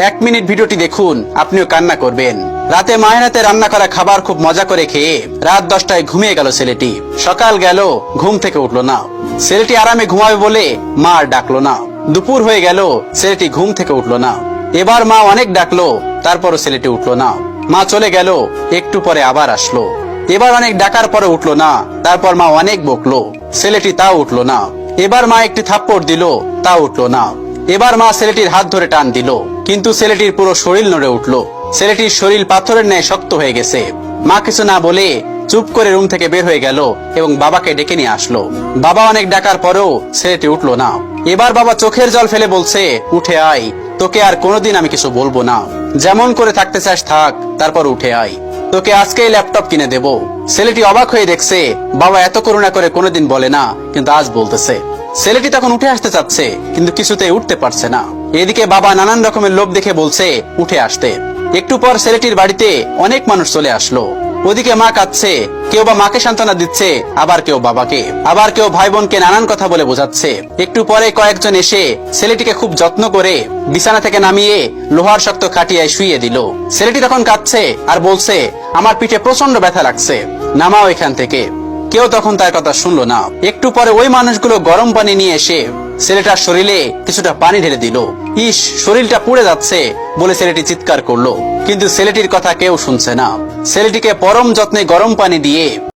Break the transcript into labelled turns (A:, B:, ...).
A: 1 minute ভিডিওটি দেখুন, আপনিও কান্না করবেন। রাতে মায়ের হাতে রান্না করা খাবার খুব মজা করে খেয়ে রাত 10টায় ঘুমিয়ে গেল ছেলেটি। সকাল গেল, ঘুম থেকে উঠলো না। ছেলেটি আরামে ঘুমাবে বলে মা আর ডাকলো না। দুপুর হয়ে গেল, ছেলেটি ঘুম থেকে উঠলো না। এবার মা অনেক ডাকলো, তারপরও ছেলেটি উঠলো না। মা চলে গেল, একটু পরে আবার আসলো। এবার অনেক ডাকার পরে উঠলো না। তারপর মা অনেক বকলো, ছেলেটি তাও উঠলো না। এবার মা একটি থাপ্পড় দিল, তাও উঠলো না। এবার মা ছেলেটির হাত ধরে টান দিল, কিন্তু ছেলেটির পুরো শরীর নড়ে উঠলো। ছেলেটির শরীর পাথরের ন্যায় শক্ত হয়ে গেছে। মা কিছু না বলে চুপ করে রুম থেকে বের হয়ে গেল এবং বাবাকে ডেকে নিয়ে আসলো। বাবা অনেক ডাকার পরেও ছেলেটি উঠলো না। এবার বাবা চোখের জল ফেলে বলছে, উঠে আয়, তোকে আর কোনোদিন আমি কিছু বলবো না। যেমন করে থাকতে চাস থাক, তারপর উঠে আয়, তোকে আজকেই ল্যাপটপ কিনে দেব। ছেলেটি অবাক হয়ে দেখছে বাবা এত করুণা করে কোনোদিন বলে না, কিন্তু আজ বলতেছে। ছেলেটি তখন উঠে আসতে চাচ্ছে, কিন্তু কিছুতেই উঠতে পারছে না। এদিকে বাবা নানান রকমের লোভ দেখে বলছে উঠে আসতে। একটু পর ছেলেটির বাড়িতে অনেক মানুষ চলে আসলো। ওদিকে মা কাঁদছে, কেউ বা মাকে সান্ত্বনা দিচ্ছে, আবার কেউ বাবাকে, আবার কেউ ভাই বোনকে নানান কথা বলে বোঝাচ্ছে। একটু পরে কয়েকজন এসে ছেলেটিকে খুব যত্ন করে বিছানা থেকে নামিয়ে লোহার শক্ত খাটিয়ায় শুইয়ে দিল। ছেলেটি তখন কাঁদছে আর বলছে, আমার পিঠে প্রচন্ড ব্যথা লাগছে, নামাও এখান থেকে। কেউ তখন তার কথা শুনলো না। একটু পরে ওই মানুষগুলো গরম পানি নিয়ে এসে ছেলেটার শরীরে কিছুটা পানি ঢেলে দিল। ইস, শরীরটা পুড়ে যাচ্ছে বলে ছেলেটি চিৎকার করলো, কিন্তু ছেলেটির কথা কেউ শুনছে না। ছেলেটিকে পরম যত্নে গরম পানি দিয়ে